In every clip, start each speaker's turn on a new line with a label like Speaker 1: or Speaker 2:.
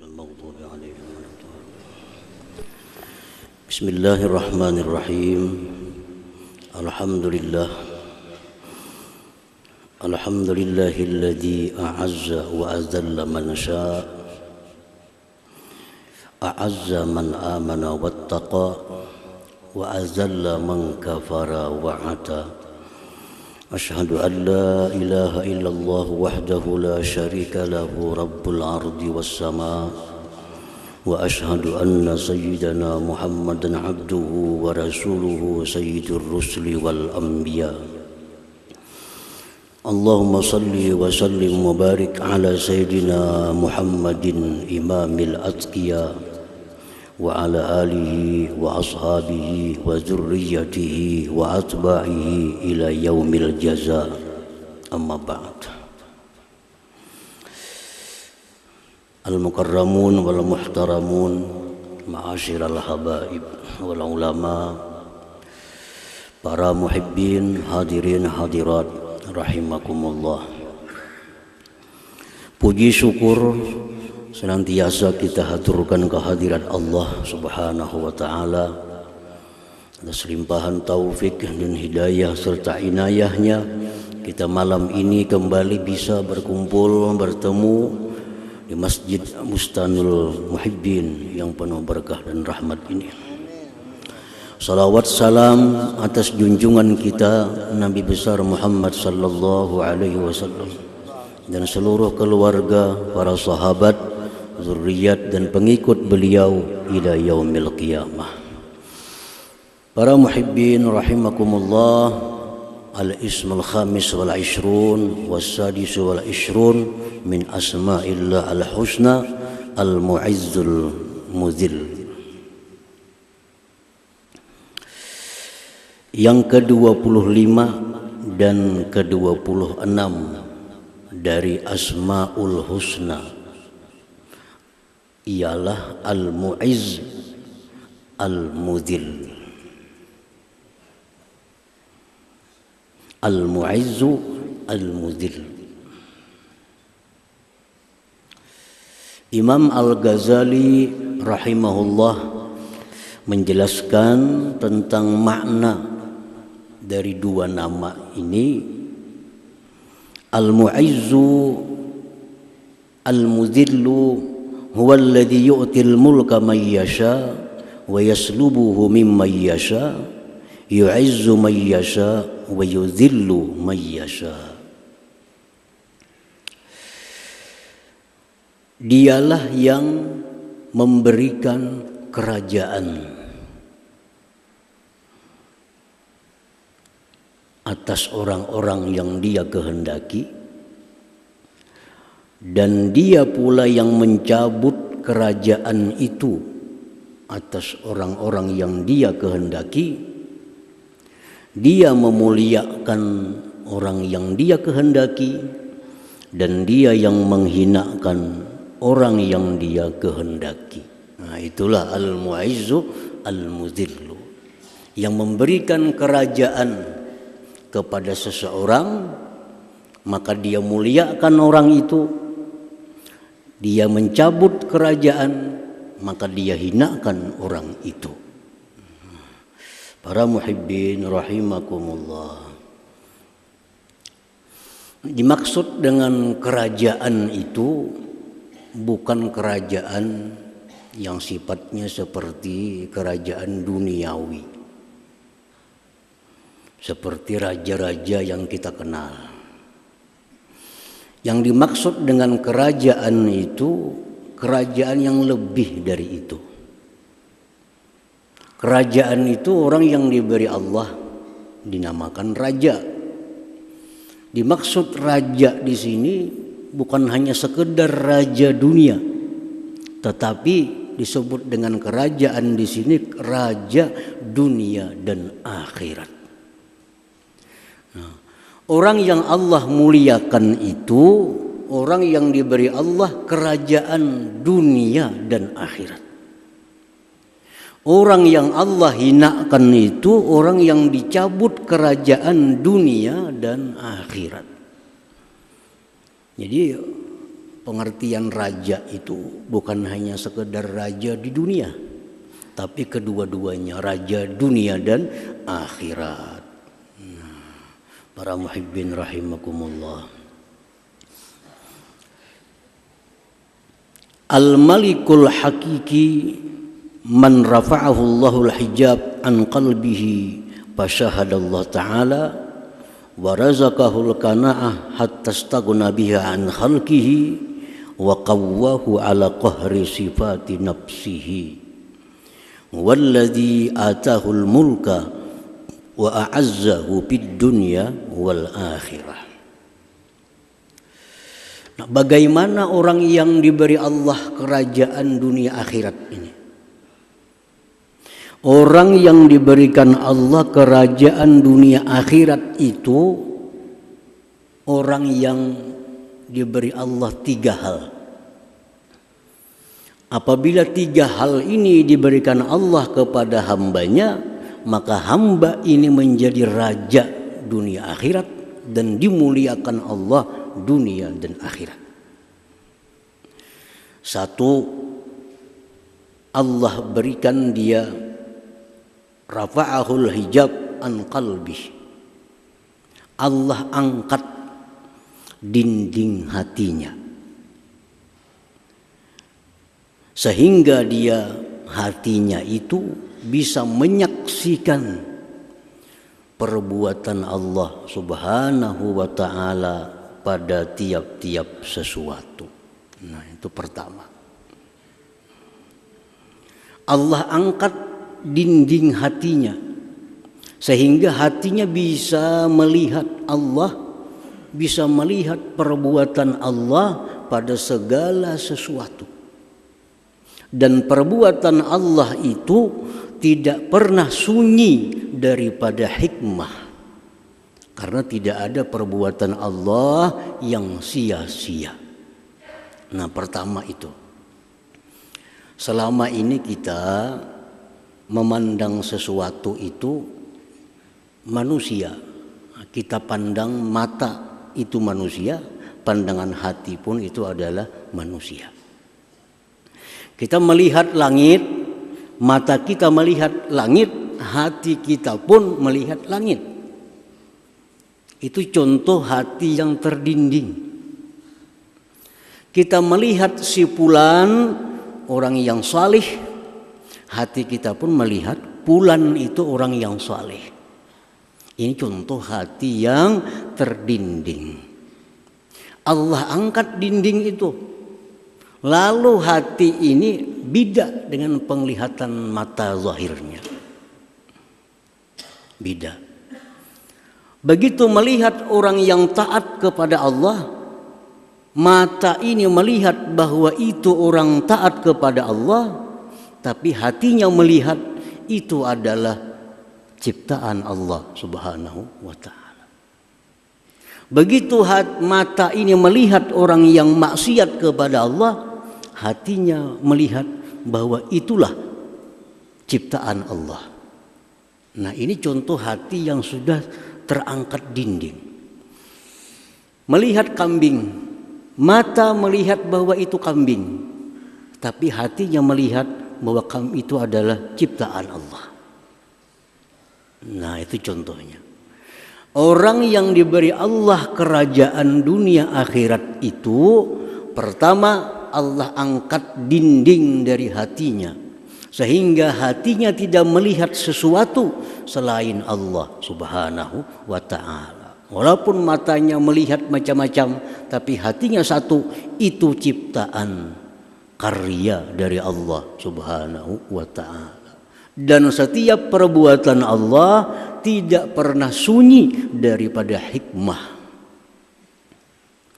Speaker 1: المغضوب عليهم ولا الضالين. بسم الله الرحمن الرحيم. الحمد لله الذي أعز وأذل من شاء، أعز من آمن واتقى، وأذل من كفر وعتى. أشهد أن لا إله إلا الله وحده لا شريك له رب الأرض والسماء، وأشهد أن سيدنا محمدا عبده ورسوله سيد الرسل والأنبياء. اللهم صل وسلم وبارك على سيدنا محمد إمام الأتقياء، وعلى آله وأصحابه وذريته وأتباعه إلى يوم الجزاء. أما بعد. المكرمون والمحترمون معاشر الحبائب والعلماء، para muhibbin, hadirin hadirat rahimakumullah. Puji syukur senantiasa kita haturkan kehadirat Allah Subhanahu wa taala atas limpahan taufik dan hidayah serta inayahnya. Kita malam ini kembali bisa berkumpul bertemu di Masjid Bustanul Muhibbin yang penuh berkah dan rahmat ini. Salawat salam atas junjungan kita Nabi besar Muhammad sallallahu alaihi wasallam dan seluruh keluarga, para sahabat, zuriat dan pengikut beliau ila yaumil qiyamah. Para muhibbin rahimakumullah, al-ismul khamis wal ishrun was-sadis wal ishrun min asma'illah al-husna al-mu'izzul mudhil. Yang ke-25 dan ke-26 dari Asmaul Husna ialah Al-Mu'izz Al-Mudhil. Al-Mu'izzu Al-Mudhil. Imam Al-Ghazali rahimahullah menjelaskan tentang makna dari dua nama ini. Al-Mu'izzu Al-Mudhillu huwa alladhi yu'til mulka man yasha wa yaslubuhu mimman yasha, yu'izzu man yasha wa yudhillu man yasha. Dialah yang memberikan kerajaan atas orang-orang yang dia kehendaki, dan dia pula yang mencabut kerajaan itu atas orang-orang yang dia kehendaki. Dia memuliakan orang yang dia kehendaki, dan dia yang menghinakan orang yang dia kehendaki. Nah, itulah Al-Mu'izzu Al-Mudhillu, yang memberikan kerajaan kepada seseorang, maka dia muliakan orang itu. Dia mencabut kerajaan, maka dia hinakan orang itu. Para muhibbin rahimakumullah, dimaksud dengan kerajaan itu bukan kerajaan yang sifatnya seperti kerajaan duniawi, seperti raja-raja yang kita kenal. Yang dimaksud dengan kerajaan itu kerajaan yang lebih dari itu. Kerajaan itu orang yang diberi Allah dinamakan raja. Dimaksud raja di sini bukan hanya sekedar raja dunia, tetapi disebut dengan kerajaan di sini raja dunia dan akhirat. Nah, orang yang Allah muliakan itu orang yang diberi Allah kerajaan dunia dan akhirat. Orang yang Allah hinakan itu orang yang dicabut kerajaan dunia dan akhirat. Jadi pengertian raja itu bukan hanya sekedar raja di dunia, tapi kedua-duanya raja dunia dan akhirat. Para muhibbin rahimakumullah. Al-malikul hakiki man rafa'ahu Allahul hijab an qalbihi fasyahadallahu ta'ala wa razaqahul qana'ah hatta staghna biha an khalqihi wa qawwahu ala qahri sifati nafsihi walladhi atahul mulka wa a'azzahu fid dunya wal akhirah. Nah, bagaimana orang yang diberi Allah kerajaan dunia akhirat ini? Orang yang diberikan Allah kerajaan dunia akhirat itu orang yang diberi Allah 3 hal. Apabila 3 hal ini diberikan Allah kepada hambanya, maka hamba ini menjadi raja dunia akhirat dan dimuliakan Allah dunia dan akhirat. 1, Allah berikan dia rafa'ahul hijab an qalbi. Allah angkat dinding hatinya sehingga dia hatinya itu bisa menyaksikan perbuatan Allah Subhanahu wa ta'ala pada tiap-tiap sesuatu. Nah, itu pertama. Allah angkat dinding hatinya sehingga hatinya bisa melihat Allah, bisa melihat perbuatan Allah pada segala sesuatu. Dan perbuatan Allah itu tidak pernah sunyi daripada hikmah, karena tidak ada perbuatan Allah yang sia-sia. Nah, pertama itu, selama ini kita memandang sesuatu itu manusia, kita pandang mata itu manusia, pandangan hati pun itu adalah manusia. Kita melihat langit, mata kita melihat langit, hati kita pun melihat langit. Itu contoh hati yang terdinding. Kita melihat si fulan orang yang salih, hati kita pun melihat fulan itu orang yang salih. Ini contoh hati yang terdinding. Allah angkat dinding itu. Lalu hati ini beda dengan penglihatan mata zahirnya. Beda. Begitu melihat orang yang taat kepada Allah, mata ini melihat bahwa itu orang taat kepada Allah, tapi hatinya melihat itu adalah ciptaan Allah Subhanahu wa ta'ala. Begitu mata ini melihat orang yang maksiat kepada Allah, hatinya melihat bahwa itulah ciptaan Allah. Nah, ini contoh hati yang sudah terangkat dinding. Melihat kambing, mata melihat bahwa itu kambing, tapi hatinya melihat bahwa kambing itu adalah ciptaan Allah. Nah, itu contohnya. Orang yang diberi Allah kerajaan dunia akhirat itu, pertama Allah angkat dinding dari hatinya sehingga hatinya tidak melihat sesuatu selain Allah Subhanahu wa ta'ala. Walaupun matanya melihat macam-macam, tapi hatinya satu, itu ciptaan karya dari Allah Subhanahu wa ta'ala. Dan setiap perbuatan Allah tidak pernah sunyi daripada hikmah.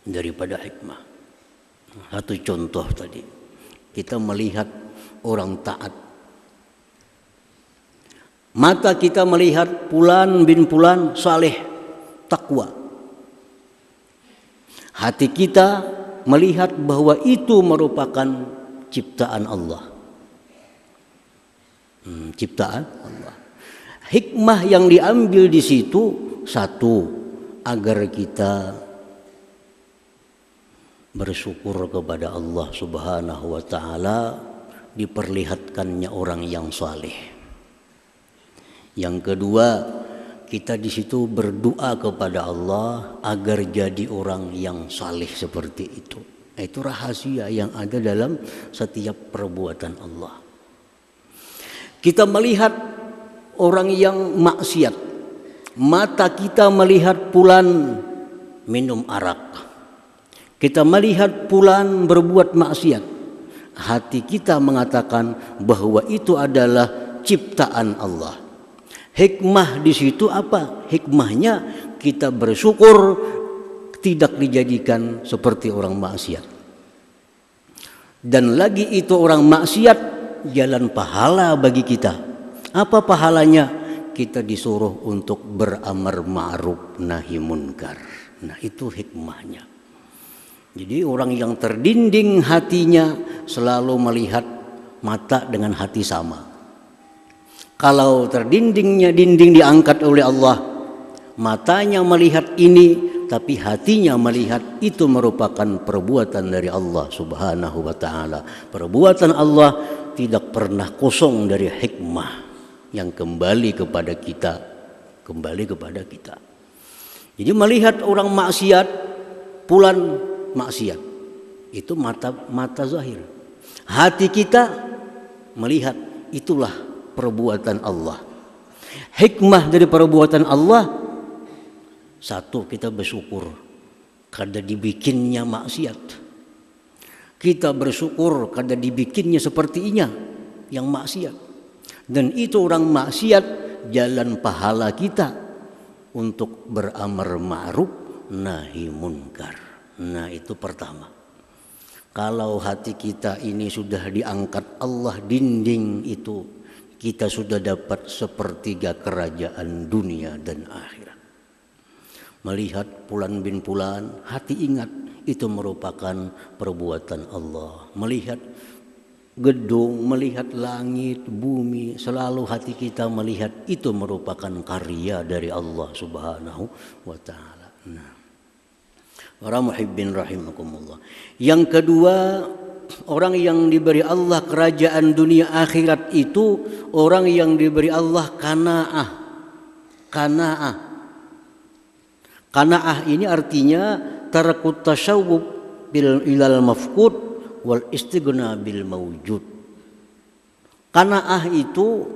Speaker 1: Daripada hikmah. Satu contoh tadi, kita melihat orang taat. Mata kita melihat fulan bin fulan saleh, takwa. Hati kita melihat bahwa itu merupakan ciptaan Allah. Ciptaan Allah. Hikmah yang diambil di situ, satu, agar kita bersyukur kepada Allah Subhanahu wa taala diperlihatkannya orang yang saleh. Yang kedua, kita di situ berdoa kepada Allah agar jadi orang yang saleh seperti itu. Itu rahasia yang ada dalam setiap perbuatan Allah. Kita melihat orang yang maksiat, mata kita melihat fulan minum arak. Kita melihat fulan berbuat maksiat. Hati kita mengatakan bahwa itu adalah ciptaan Allah. Hikmah di situ apa? Hikmahnya kita bersyukur tidak dijadikan seperti orang maksiat. Dan lagi itu orang maksiat jalan pahala bagi kita. Apa pahalanya? Kita disuruh untuk beramar ma'ruf nahi munkar. Nah, itu hikmahnya. Jadi orang yang terdinding hatinya selalu melihat mata dengan hati sama. Kalau terdindingnya dinding diangkat oleh Allah, matanya melihat ini tapi hatinya melihat itu merupakan perbuatan dari Allah Subhanahu wa taala. Perbuatan Allah tidak pernah kosong dari hikmah yang kembali kepada kita. Jadi melihat orang maksiat, fulan maksiat, itu mata zahir. Hati kita melihat itulah perbuatan Allah. Hikmah dari perbuatan Allah, satu, kita bersyukur karena dibikinnya maksiat. Kita bersyukur karena dibikinnya sepertinya yang maksiat. Dan itu orang maksiat jalan pahala kita untuk beramar ma'ruf nahi munkar. Nah, itu pertama. Kalau hati kita ini sudah diangkat Allah dinding itu, kita sudah dapat sepertiga kerajaan dunia dan akhirat. Melihat fulan bin fulan, hati ingat itu merupakan perbuatan Allah. Melihat gedung, melihat langit, bumi, selalu hati kita melihat itu merupakan karya dari Allah Subhanahu wa taala. Nah, para muhibbin rahimakumullah. Yang kedua, orang yang diberi Allah kerajaan dunia akhirat itu orang yang diberi Allah qanaah. Qanaah ini artinya tarakut tasyawwub bil ilal mafqud wal istighna bil mawjud. Qanaah itu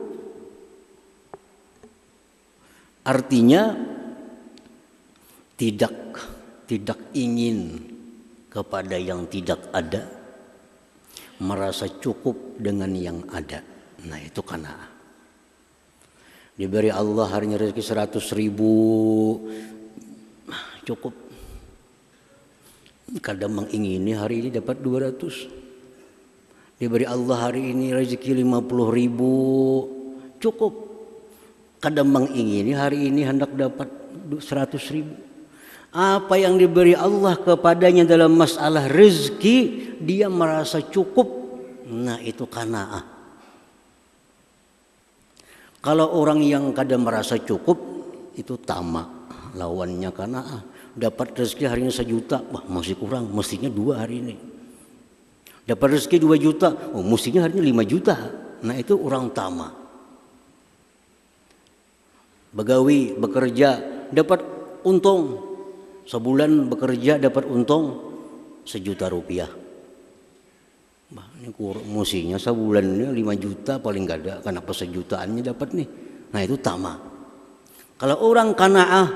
Speaker 1: artinya tidak ingin kepada yang tidak ada, merasa cukup dengan yang ada. Nah, itu qanaah. Diberi Allah harinya rezeki 100.000, cukup. Kadang mengingini hari ini dapat 200. Diberi Allah hari ini rezeki 50.000, cukup. Kadang mengingini hari ini hendak dapat 100.000. Apa yang diberi Allah kepadanya dalam masalah rezeki, dia merasa cukup. Nah, itu qanaah. Kalau orang yang kadang merasa cukup, itu tamak. Lawannya qanaah. Dapat rezeki hari ini 1 juta, wah masih kurang, mestinya 2 hari ini. Dapat rezeki 2 juta, oh mestinya hari ini 5 juta. Nah, itu orang tamak. Begawi, bekerja, dapat untung. Sebulan bekerja dapat untung 1 juta rupiah. Bah, ini mestinya sebulannya 5 juta paling gak ada. Kenapa 1 jutaannya dapat nih? Nah, itu tamak. Kalau orang qanaah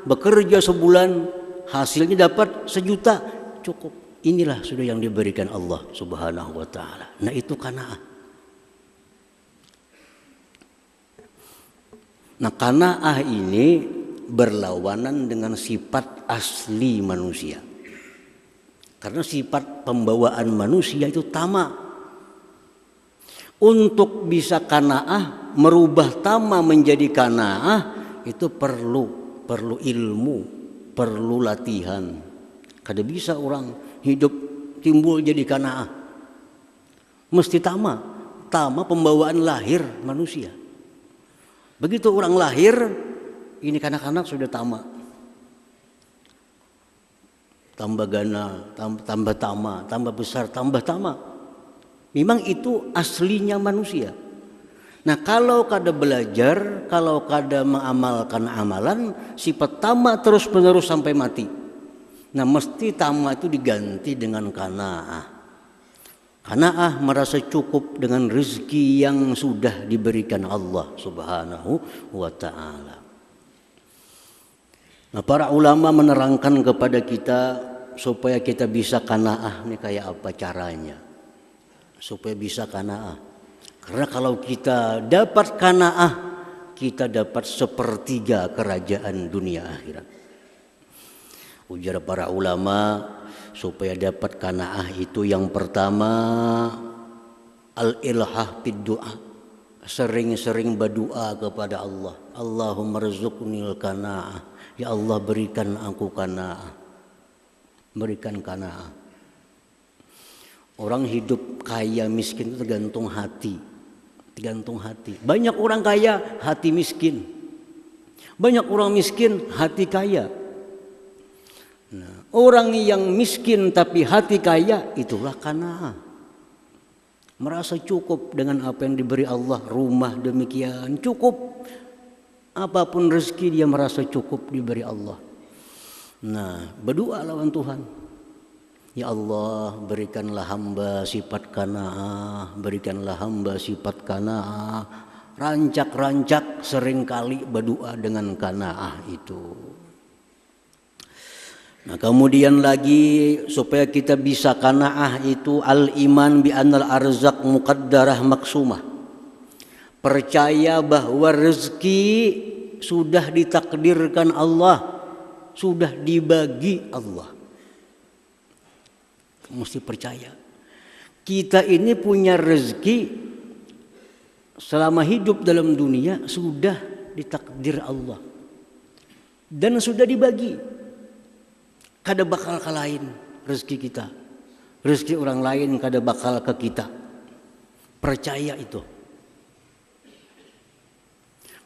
Speaker 1: bekerja sebulan hasilnya dapat 1 juta, cukup. Inilah sudah yang diberikan Allah Subhanahu wa taala. Nah, itu qanaah. Nah, qanaah ini berlawanan dengan sifat asli manusia. Karena sifat pembawaan manusia itu tamak. Untuk bisa qanaah, merubah tamak menjadi qanaah, itu perlu ilmu, perlu latihan. Kada bisa orang hidup timbul jadi qanaah. Mesti tamak pembawaan lahir manusia. Begitu orang lahir, ini kanak-kanak sudah tamak tambah gana, tambah tama, tambah besar, tambah tama. Memang itu aslinya manusia. Nah kalau kada belajar, kalau kada mengamalkan amalan, sifat tama terus menerus sampai mati. Nah mesti tama itu diganti dengan qanaah. Qanaah merasa cukup dengan rezeki yang sudah diberikan Allah Subhanahu wa ta'ala. Nah, para ulama menerangkan kepada kita supaya kita bisa qanaah ini kayak apa caranya. Supaya bisa qanaah. Karena kalau kita dapat qanaah, kita dapat sepertiga kerajaan dunia akhirat. Ujar para ulama, supaya dapat qanaah itu yang pertama al-ilhah bid du'a. Sering-sering berdoa kepada Allah. Allahumma rzuqnil qanaah. Ya Allah berikan aku qanaah. Berikan qanaah. Orang hidup kaya miskin itu tergantung hati. Tergantung hati. Banyak orang kaya hati miskin. Banyak orang miskin hati kaya. Nah, orang yang miskin tapi hati kaya itulah qanaah. Merasa cukup dengan apa yang diberi Allah, rumah demikian cukup. Apapun rezeki dia merasa cukup diberi Allah. Nah, berdoa lawan Tuhan. Ya Allah, berikanlah hamba sifat qanaah, berikanlah hamba sifat qanaah. Rancak-rancak seringkali berdoa dengan qanaah itu. Nah, kemudian lagi supaya kita bisa qanaah itu al-iman bi annal arzaq muqaddarah maksumah. Percaya bahwa rezeki sudah ditakdirkan Allah, sudah dibagi Allah. Mesti percaya. Kita ini punya rezeki selama hidup dalam dunia sudah ditakdir Allah. Dan sudah dibagi. Kada bakal kalahin rezeki kita. Rezeki orang lain kada bakal ke kita. Percaya itu.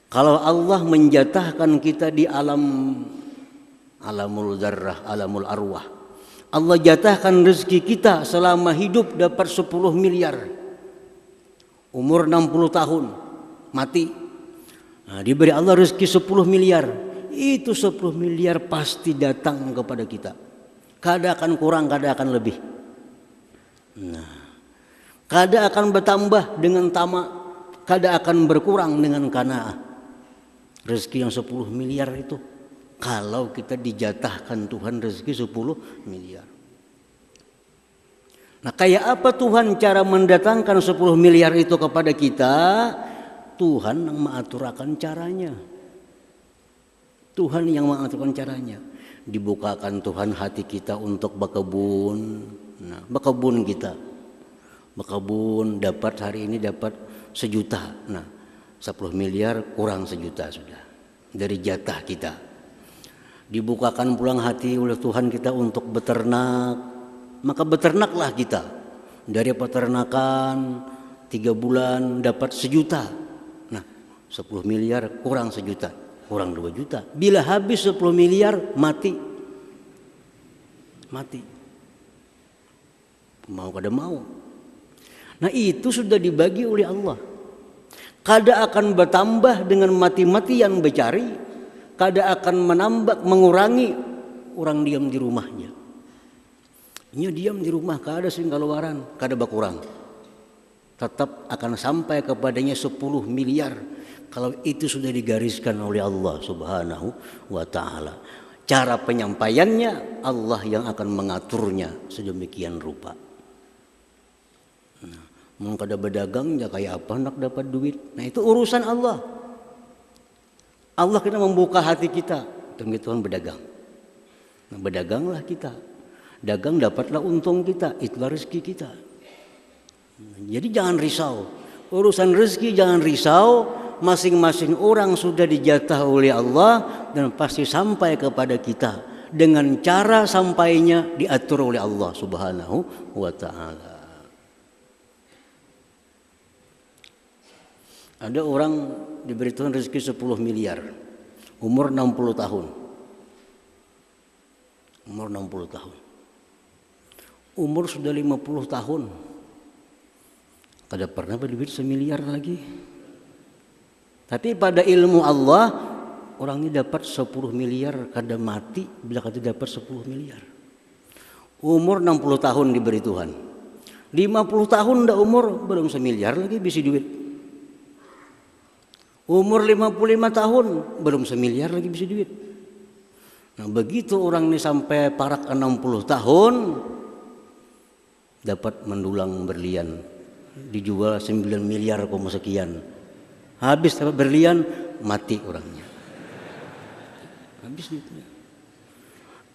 Speaker 1: Kalau Allah menjatahkan kita di alamul zarrah, alamul arwah. Allah jatahkan rezeki kita selama hidup dapat 10 miliar. Umur 60 tahun mati. Nah, diberi Allah rezeki 10 miliar. Itu 10 miliar pasti datang kepada kita. Kada akan kurang, kada akan lebih. Nah, kada akan bertambah dengan tamak, kada akan berkurang dengan qanaah. Rezeki yang 10 miliar itu. Kalau kita dijatahkan Tuhan rezeki 10 miliar. Nah, kayak apa Tuhan cara mendatangkan 10 miliar itu kepada kita? Tuhan yang mengaturakan caranya. Tuhan yang mengaturkan caranya. Dibukakan Tuhan hati kita untuk berkebun. Nah, berkebun kita. Berkebun dapat hari ini dapat 1 juta. Nah, 10 miliar kurang 1 juta sudah. Dari jatah kita. Dibukakan pulang hati oleh Tuhan kita untuk beternak. Maka beternaklah kita. Dari peternakan 3 bulan dapat 1 juta. Nah, 10 miliar kurang 1 juta. Kurang 2 juta. Bila habis 10 miliar mati. Mati. Mau kada mau. Nah itu sudah dibagi oleh Allah. Kada akan bertambah dengan mati-matian bercari. Kada akan menambah, mengurangi orang diam di rumahnya. Nya diam di rumah, kada sing keluaran, kada berkurang. Tetap akan sampai kepadanya 10 miliar. Kalau itu sudah digariskan oleh Allah Subhanahu wa ta'ala. Cara penyampaiannya Allah yang akan mengaturnya sedemikian rupa. Nah, mau kada berdagang ya kayak apa nak dapat duit. Nah itu urusan Allah. Allah kena membuka hati kita. Dengan Tuhan berdagang. Nah, berdaganglah kita. Dagang dapatlah untung kita. Itulah rezeki kita. Nah, jadi jangan risau. Urusan rezeki jangan risau. Masing-masing orang sudah dijatah oleh Allah dan pasti sampai kepada kita dengan cara sampainya diatur oleh Allah Subhanahu wa ta'ala. Ada orang diberi Tuhan rezeki 10 miliar, umur 60 tahun. Umur 60 tahun. umur sudah 50 tahun. Kada pernah berduit semiliar lagi. Tapi pada ilmu Allah, orang ini dapat 10 miliar, kada mati bila kada dapat 10 miliar. Umur 60 tahun diberi Tuhan. 50 tahun dah umur, belum semiliar lagi bisa duit. Umur 55 tahun, belum semiliar lagi bisa duit. Nah begitu orang ini sampai parak 60 tahun, dapat mendulang berlian, dijual 9 miliar sekian. Habis dapat berlian, mati orangnya. Habis duitnya.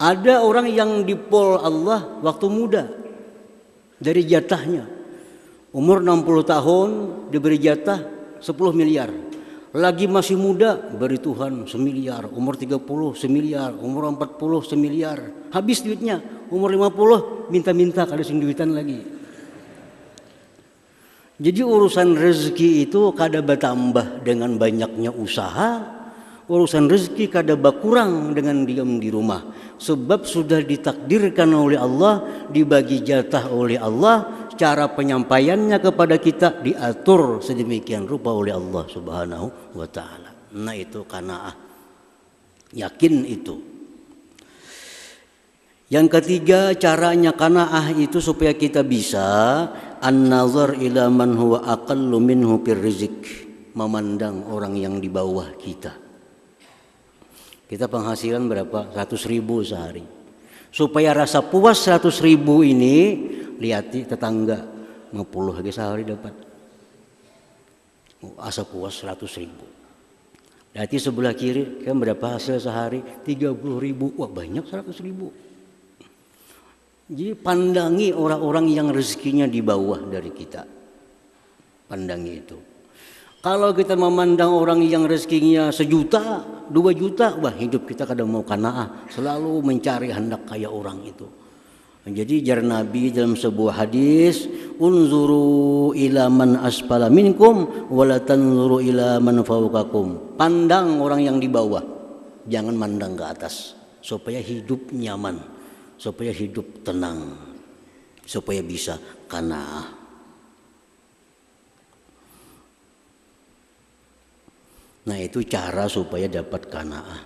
Speaker 1: Ada orang yang dipol Allah waktu muda dari jatahnya. Umur 60 tahun diberi jatah 10 miliar. Lagi masih muda beri Tuhan semiliar, umur 30 semiliar, umur 40 semiliar. Habis duitnya, umur 50 minta-minta kada sing duitan lagi. Jadi urusan rezeki itu kada bertambah dengan banyaknya usaha, urusan rezeki kada berkurang dengan diam di rumah. Sebab sudah ditakdirkan oleh Allah, dibagi jatah oleh Allah. Cara penyampaiannya kepada kita diatur sedemikian rupa oleh Allah Subhanahu wa ta'ala. Nah itu qanaah. Yakin itu. Yang ketiga caranya qanaah itu supaya kita bisa an-nazar ila man huwa aqallu minhu fir rizq, memandang orang yang di bawah kita. Kita penghasilan berapa? 100.000 sehari. Supaya rasa puas 100.000 ini, lihati tetangga 50 lagi sehari dapat. Asa puas 100.000. Lihati sebelah kiri kan berapa hasil sehari? 30.000. Wah banyak 100.000. Jadi pandangi orang-orang yang rezekinya di bawah dari kita. Pandangi itu. Kalau kita memandang orang yang rezekinya 1 juta, 2 juta, wah hidup kita kadang mau qanaah, selalu mencari hendak kaya orang itu. Jadi jar Nabi dalam sebuah hadis, unzuru ila man asfala minkum wa la tanzuru ila man fawqakum. Pandang orang yang di bawah, jangan mandang ke atas, supaya hidup nyaman, supaya hidup tenang, supaya bisa qanaah. Nah itu cara supaya dapat qanaah.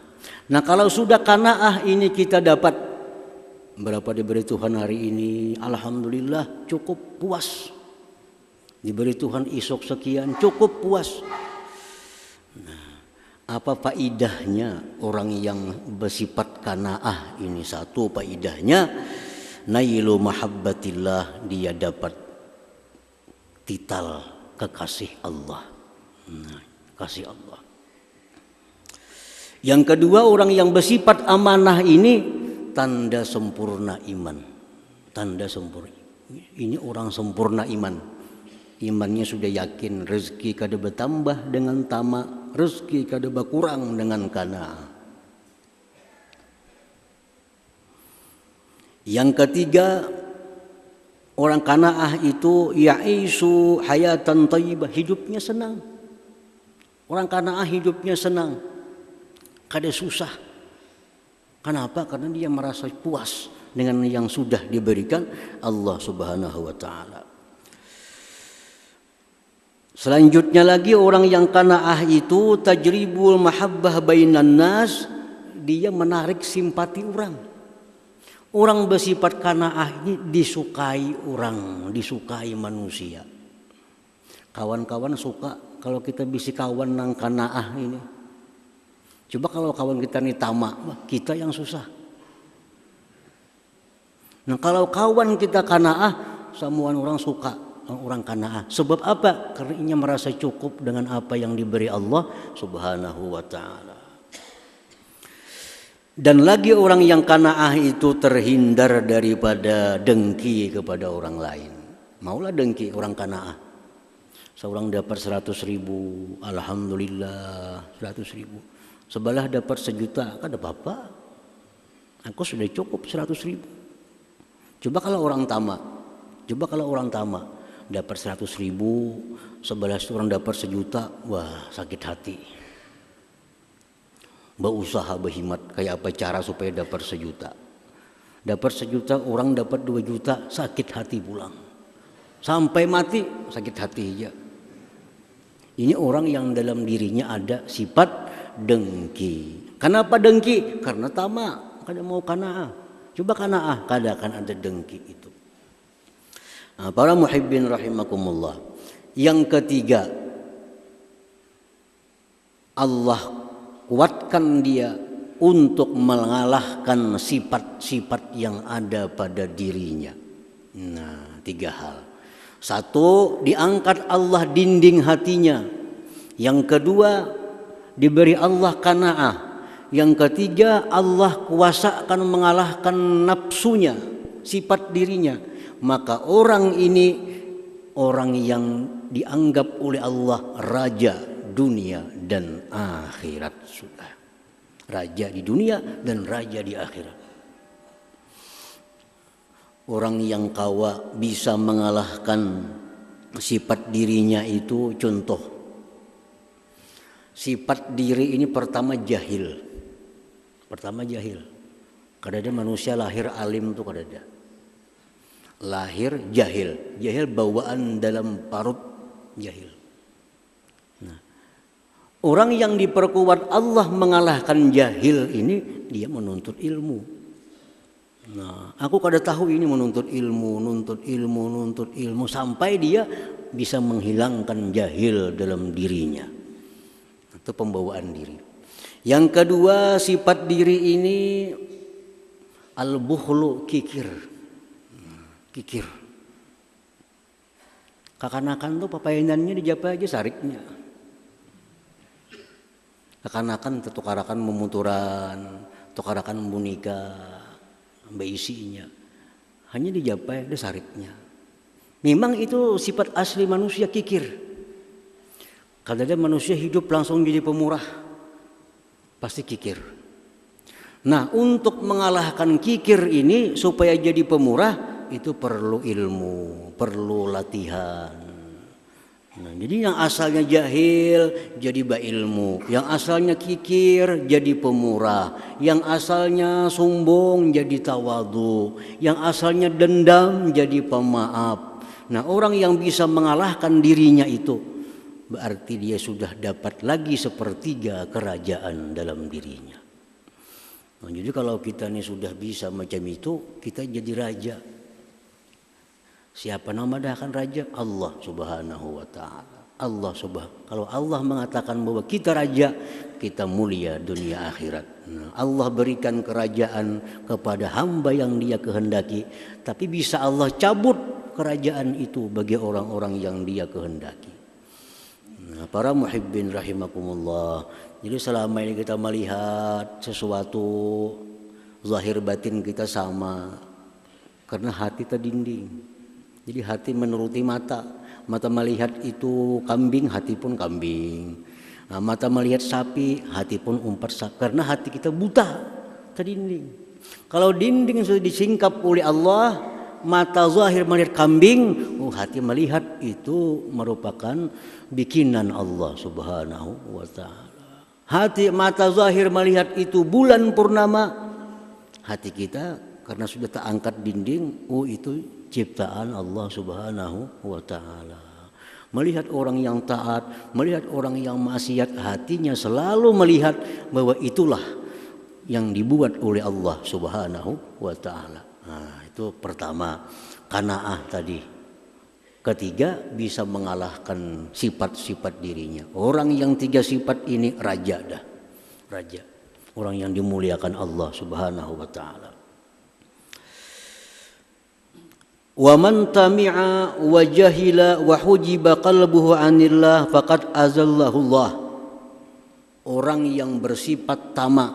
Speaker 1: Nah kalau sudah qanaah ini kita dapat, berapa diberi Tuhan hari ini, alhamdulillah cukup puas. Diberi Tuhan isok sekian, cukup puas. Nah, apa faidahnya orang yang bersifat qanaah ini? Satu faidahnya, nailu mahabbatillah, dia dapat tital kekasih Allah. Nah, kasih Allah. Yang kedua, orang yang bersifat amanah ini tanda sempurna iman. Tanda sempurna. Ini orang sempurna iman. Imannya sudah yakin rezeki kada bertambah dengan tamak, rezeki kada berkurang dengan qanaah. Yang ketiga, orang qanaah itu ya'isu hayatan thayyibah, hidupnya senang. Orang qanaah hidupnya senang, kada susah. Kenapa? Karena dia merasa puas dengan yang sudah diberikan Allah Subhanahu wa ta'ala. Selanjutnya lagi orang yang qanaah itu tajribul mahabbah bainan nas, dia menarik simpati orang. Orang bersifat qanaah ini disukai orang, disukai manusia. Kawan-kawan suka kalau kita bisa kawan nang qanaah ini. Coba kalau kawan kita ini tamak, kita yang susah. Nah kalau kawan kita qanaah, semua orang suka orang qanaah. Sebab apa? Karena ia merasa cukup dengan apa yang diberi Allah Subhanahu wa ta'ala. Dan lagi orang yang qanaah itu terhindar daripada dengki kepada orang lain. Maulah dengki orang qanaah. Seorang dapat 100.000, alhamdulillah 100.000. Sebelah dapat 1 juta, kada apa-apa. Aku sudah cukup 100.000. Coba kalau orang tamak, dapat 100.000, sebelah orang dapat 1 juta, wah sakit hati. Berusaha berhimat, kayak apa cara supaya dapat 1 juta. Dapat 1 juta, orang dapat 2 juta, sakit hati pulang. Sampai mati sakit hati aja. Ini orang yang dalam dirinya ada sifat dengki. Kenapa dengki? Karena tamak, kada mau qanaah. Coba qanaah, kada akan ada dengki itu. Nah, para muhibbin rahimakumullah. Yang ketiga, Allah kuatkan dia untuk mengalahkan sifat-sifat yang ada pada dirinya. Nah, 3 hal. 1, diangkat Allah dinding hatinya. Yang kedua, diberi Allah qanaah. Yang ketiga, Allah kuasakan mengalahkan nafsunya, sifat dirinya. Maka orang ini orang yang dianggap oleh Allah raja dunia dan akhirat sudah. Raja di dunia dan raja di akhirat. Orang yang kawa bisa mengalahkan sifat dirinya itu contoh. Sifat diri ini pertama jahil. Kada ada manusia lahir alim tuh kada ada. Lahir jahil. Jahil bawaan dalam parut jahil. Nah, orang yang diperkuat Allah mengalahkan jahil ini dia menuntut ilmu. Nah, aku kada tahu ini menuntut ilmu sampai dia bisa menghilangkan jahil dalam dirinya. Itu pembawaan diri. Yang kedua, sifat diri ini al-bukhlu, kikir. Kakanakan tuh papainannya dijapa aja sariknya. Kakanakan tetukarakan memuturan, tukarakan menikah. Isinya hanya dijapai ada sariknya. Memang itu sifat asli manusia, kikir. Kadang-kadang manusia hidup langsung jadi pemurah, pasti kikir. Nah, untuk mengalahkan kikir ini supaya jadi pemurah itu perlu ilmu, perlu latihan. Nah, jadi yang asalnya jahil jadi berilmu, yang asalnya kikir jadi pemurah, yang asalnya sombong jadi tawadhu, yang asalnya dendam jadi pemaaf. Nah, orang yang bisa mengalahkan dirinya itu berarti dia sudah dapat lagi 1/3 kerajaan dalam dirinya. Nah, jadi kalau kita ini sudah bisa macam itu, kita jadi raja. Siapa nama dah akan raja? Allah Subhanahu wa taala. Kalau Allah mengatakan bahwa kita raja, kita mulia dunia akhirat. Nah, Allah berikan kerajaan kepada hamba yang Dia kehendaki, tapi bisa Allah cabut kerajaan itu bagi orang-orang yang Dia kehendaki. Nah, para muhibbin rahimakumullah. Jadi selama ini kita melihat sesuatu zahir batin kita sama karena hati terdinding. Jadi hati menuruti mata. Mata melihat itu kambing, hati pun kambing. Nah, mata melihat sapi, hati pun umpat sapi. Karena hati kita buta, terdinding. Kalau dinding sudah disingkap oleh Allah, mata zahir melihat kambing, hati melihat itu merupakan bikinan Allah Subhanahu wa taala. Hati mata zahir melihat itu bulan purnama, hati kita karena sudah terangkat dinding, itu ciptaan Allah Subhanahu wa taala. Melihat orang yang taat, melihat orang yang maksiat, hatinya selalu melihat bahwa itulah yang dibuat oleh Allah Subhanahu wa taala. Nah, itu pertama, qanaah tadi. Ketiga, bisa mengalahkan sifat-sifat dirinya. Orang yang 3 sifat ini raja dah. Raja. Orang yang dimuliakan Allah Subhanahu wa taala. Wa man tami'a wa jahila wa hujiba qalbuhu 'anillah faqad azallahu Allah. Orang yang bersifat tamak,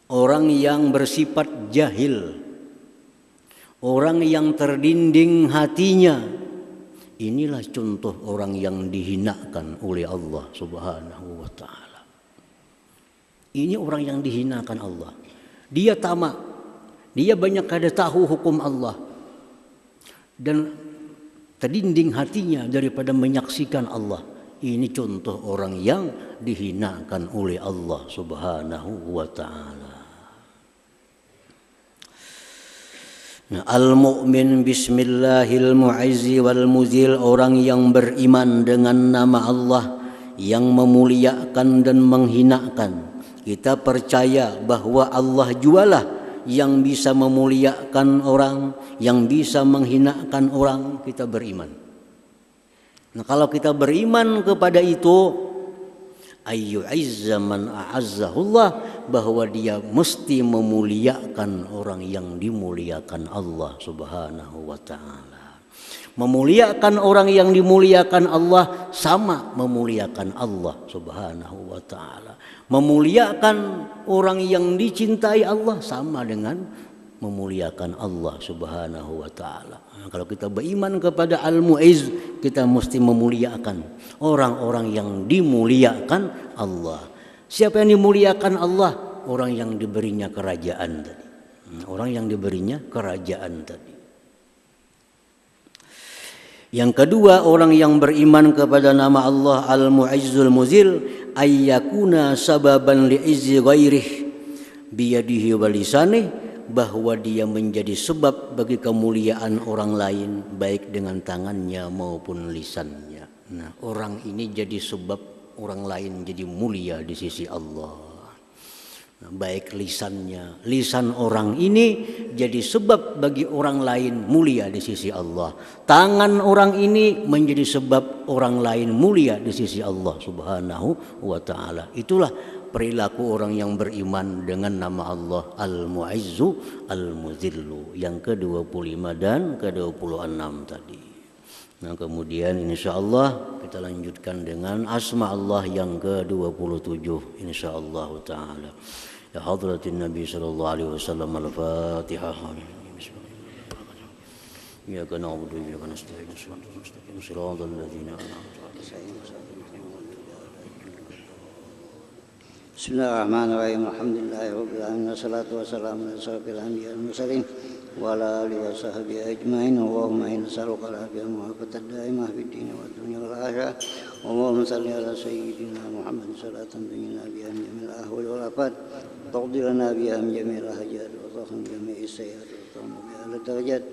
Speaker 1: orang yang bersifat jahil, orang yang terdinding hatinya, inilah contoh orang yang dihinakan oleh Allah Subhanahu wa taala. Ini orang yang dihinakan Allah. Dia tamak. Dia banyak kada tahu hukum Allah dan terdinding hatinya daripada menyaksikan Allah. Ini contoh orang yang dihinakan oleh Allah Subhanahu wa taala. Nah, al-mu'min bismillahil mu'izzi wal muzil, orang yang beriman dengan nama Allah yang memuliakan dan menghinakan. Kita percaya bahwa Allah jualah yang bisa memuliakan orang, yang bisa menghinakan orang, kita beriman. Nah, kalau kita beriman kepada itu, ayyu'izza man a'azzahullah, bahwa dia mesti memuliakan orang yang dimuliakan Allah Subhanahu wa ta'ala. Memuliakan orang yang dimuliakan Allah sama memuliakan Allah Subhanahu wa ta'ala. Memuliakan orang yang dicintai Allah sama dengan memuliakan Allah Subhanahu wa ta'ala. Nah, kalau kita beriman kepada Al-Mu'izz, kita mesti memuliakan orang-orang yang dimuliakan Allah. Siapa yang dimuliakan Allah? Orang yang diberinya kerajaan tadi. Orang yang diberinya kerajaan tadi. Yang kedua, orang yang beriman kepada nama Allah Al-Mu'izzul Muzil, ayyakuna sababan li'izzi ghairih biyadihi wa lisanih, bahwa dia menjadi sebab bagi kemuliaan orang lain baik dengan tangannya maupun lisannya. Nah, orang ini jadi sebab orang lain jadi mulia di sisi Allah. Nah, baik lisannya, lisan orang ini jadi sebab bagi orang lain mulia di sisi Allah. Tangan orang ini menjadi sebab orang lain mulia di sisi Allah Subhanahu wa ta'ala. Itulah perilaku orang yang beriman dengan nama Allah Al-Mu'izzu Al-Muzillu yang ke-25 dan ke-26 tadi. Nah, kemudian insyaallah kita lanjutkan dengan asma Allah yang ke-27 insyaallah taala. Ya hadratin Nabi sallallahu alaihi wasallam, Al-Fatihah. Ya kana na'budu wa iyyaka nasta'in, shiratal ladzina an'amta 'alaihim.
Speaker 2: Bismillahirrahmanirrahim. Alhamdulillahirabbil alamin wassalatu wassalamu ala asyrofil anbiya'i wal mursalin wa ala alihi wa sahbihi ajmain. Allahumma inna nas'aluka al-afiyata wal afiyata daimah fid din wad dunya wal akhirah. Allahumma shalli ala sayyidina Muhammad salatan tunjina biha min jamil ahwal wal afat, taqdi lana biha min jamil hajat wa tahfidh jami'i sayyi'at wa tarmu biha al darajat,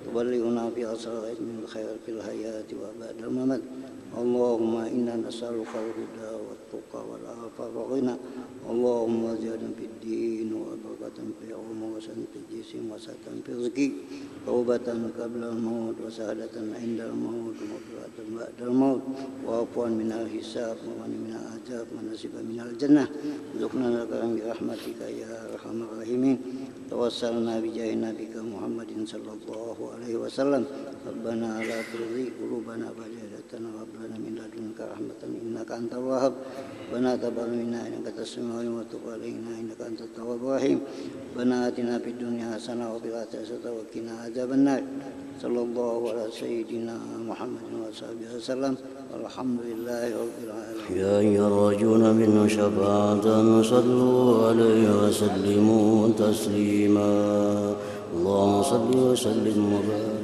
Speaker 2: tuballighuna fi asrar min khair fil hayati wa ba'da al-mamat. Allahumma inna nas'aluka al-huda wat-tuqa wal-'afafa wal-ghina. Allahumma zidna fid din wa barakatan fil ilmi wa sanatan fil jism wa sanatan fil rizqi, taubatan qabla al-maut wa sa'adatan 'inda al-maut wa maghfiratan ba'da al-maut wa 'afwan min al-hisab wa min al-'adab wa nasiban min al-jannah. Rizqna lakaram bi rahmatika ya arhamar rahimin. Tawassalna bi jahi nabika Muhammadin sallallahu alaihi wasallam. Rabbana la tuzigh qulubana ba'da idh hadaytana wa hab lana min ladunka rahmatan innaka antal wahhab. Rabbana taqabbal minna innaka antas samiul 'alim wa tub 'alaina innaka antat tawwabur rahim. Rabbana atina fid dunya hasanah wa fil akhirati hasanah wa qina adzabannar. Sallallahu ala sayyidina Muhammadin wa sahbihi wasallam. Walhamdulillahi rabbil alamin.
Speaker 1: Ya yarjuna minhu syafa'atan sallu alaihi wa sallimu taslima. Allahumma salli wa sallim wa barik